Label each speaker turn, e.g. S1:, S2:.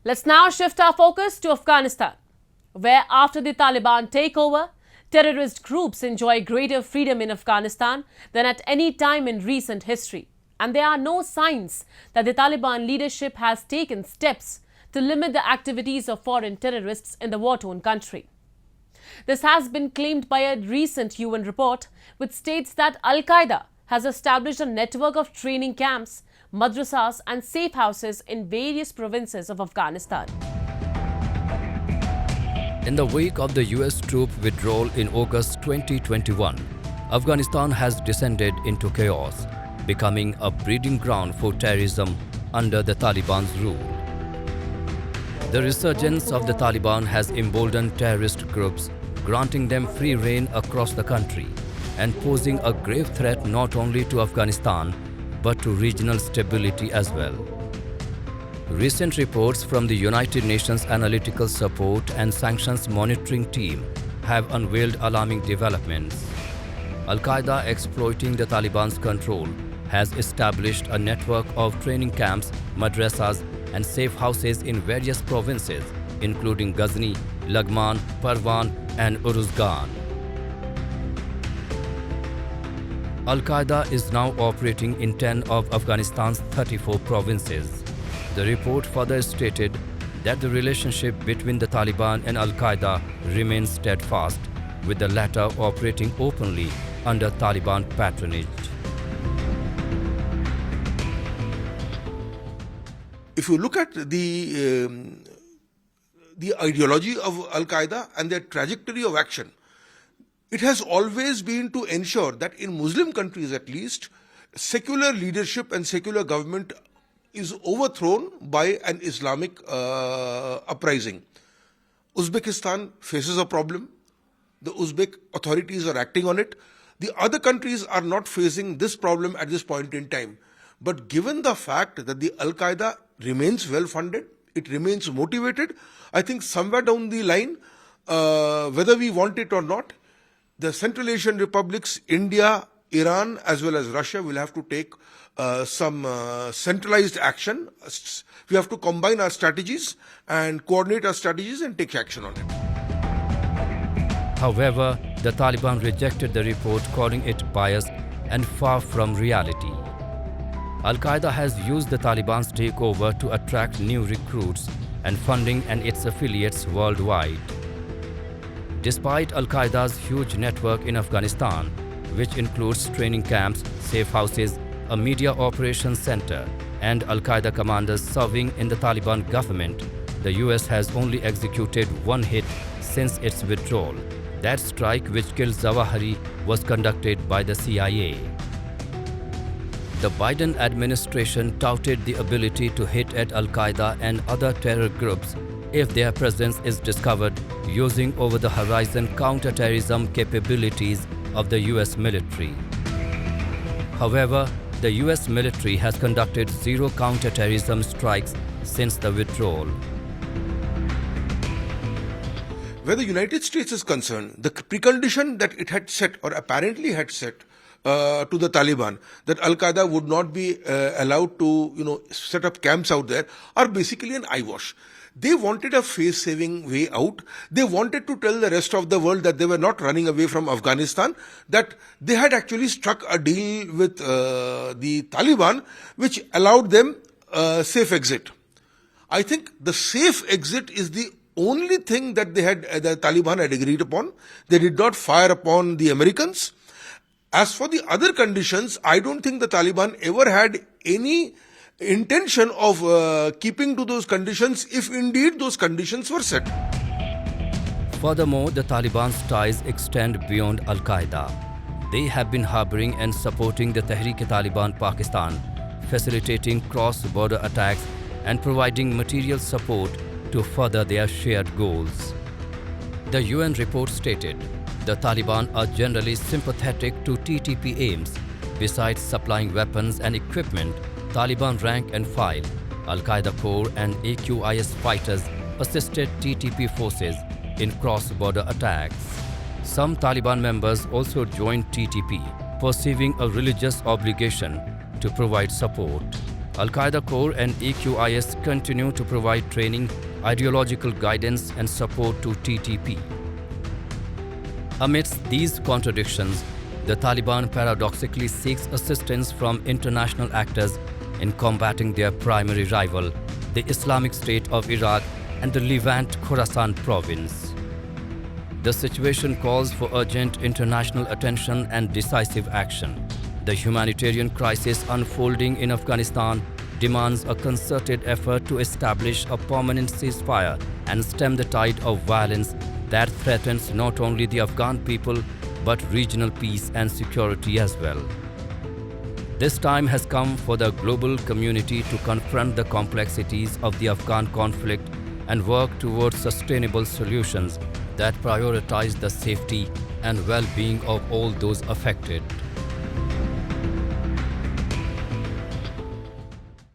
S1: Let's now shift our focus to Afghanistan, where after the Taliban takeover, terrorist groups enjoy greater freedom in Afghanistan than at any time in recent history. And there are no signs that the Taliban leadership has taken steps to limit the activities of foreign terrorists in the war-torn country. This has been claimed by a recent UN report which states that Al-Qaeda has established a network of training camps, madrassas and safe houses in various provinces of Afghanistan.
S2: In the wake of the US troop withdrawal in August 2021, Afghanistan has descended into chaos, becoming a breeding ground for terrorism under the Taliban's rule. The resurgence of the Taliban has emboldened terrorist groups, granting them free rein across the country and posing a grave threat not only to Afghanistan but to regional stability as well. Recent reports from the United Nations Analytical Support and Sanctions Monitoring Team have unveiled alarming developments. Al-Qaeda, exploiting the Taliban's control, has established a network of training camps, madrassas and safe houses in various provinces, including Ghazni, Laghman, Parwan and Uruzgan. Al-Qaeda is now operating in 10 of Afghanistan's 34 provinces. The report further stated that the relationship between the Taliban and Al-Qaeda remains steadfast, with the latter operating openly under Taliban patronage.
S3: If you look at the ideology of Al-Qaeda and their trajectory of action, it has always been to ensure that in Muslim countries at least, secular leadership and secular government is overthrown by an Islamic uprising. Uzbekistan faces a problem. The Uzbek authorities are acting on it. The other countries are not facing this problem at this point in time. But given the fact that the Al-Qaeda remains well-funded, it remains motivated, I think somewhere down the line, whether we want it or not, the Central Asian republics, India, Iran as well as Russia will have to take some centralized action. We have to combine our strategies and coordinate our strategies and take action on it.
S2: However, the Taliban rejected the report, calling it biased and far from reality. Al-Qaeda has used the Taliban's takeover to attract new recruits and funding and its affiliates worldwide. Despite Al-Qaeda's huge network in Afghanistan, which includes training camps, safe houses, a media operations center, and Al-Qaeda commanders serving in the Taliban government, the US has only executed one hit since its withdrawal. That strike which killed Zawahiri was conducted by the CIA. The Biden administration touted the ability to hit at Al-Qaeda and other terror groups if their presence is discovered, using over-the-horizon counter-terrorism capabilities of the US military. However, the US military has conducted 0 counter-terrorism strikes since the withdrawal.
S3: Where the United States is concerned, the precondition that it had set or apparently had set to the Taliban that Al-Qaeda would not be allowed to, set up camps out there are basically an eyewash. They wanted a face-saving way out. They wanted to tell the rest of the world that they were not running away from Afghanistan, that they had actually struck a deal with the Taliban, which allowed them a safe exit. I think the safe exit is the only thing that the Taliban had agreed upon. They did not fire upon the Americans. As for the other conditions, I don't think the Taliban ever had any intention of keeping to those conditions if indeed those conditions were set.
S2: Furthermore, the Taliban's ties extend beyond Al-Qaeda. They have been harboring and supporting the Tehrik-e-Taliban Pakistan, facilitating cross-border attacks and providing material support to further their shared goals. The UN report stated the Taliban are generally sympathetic to TTP aims. Besides supplying weapons and equipment, Taliban rank and file, Al-Qaeda core and AQIS fighters assisted TTP forces in cross-border attacks. Some Taliban members also joined TTP, perceiving a religious obligation to provide support. Al-Qaeda Core and EQIS continue to provide training, ideological guidance and support to TTP. Amidst these contradictions, the Taliban paradoxically seeks assistance from international actors in combating their primary rival, the Islamic State of Iraq and the Levant Khorasan province. The situation calls for urgent international attention and decisive action. The humanitarian crisis unfolding in Afghanistan demands a concerted effort to establish a permanent ceasefire and stem the tide of violence that threatens not only the Afghan people but regional peace and security as well. This time has come for the global community to confront the complexities of the Afghan conflict and work towards sustainable solutions that prioritize the safety and well-being of all those affected.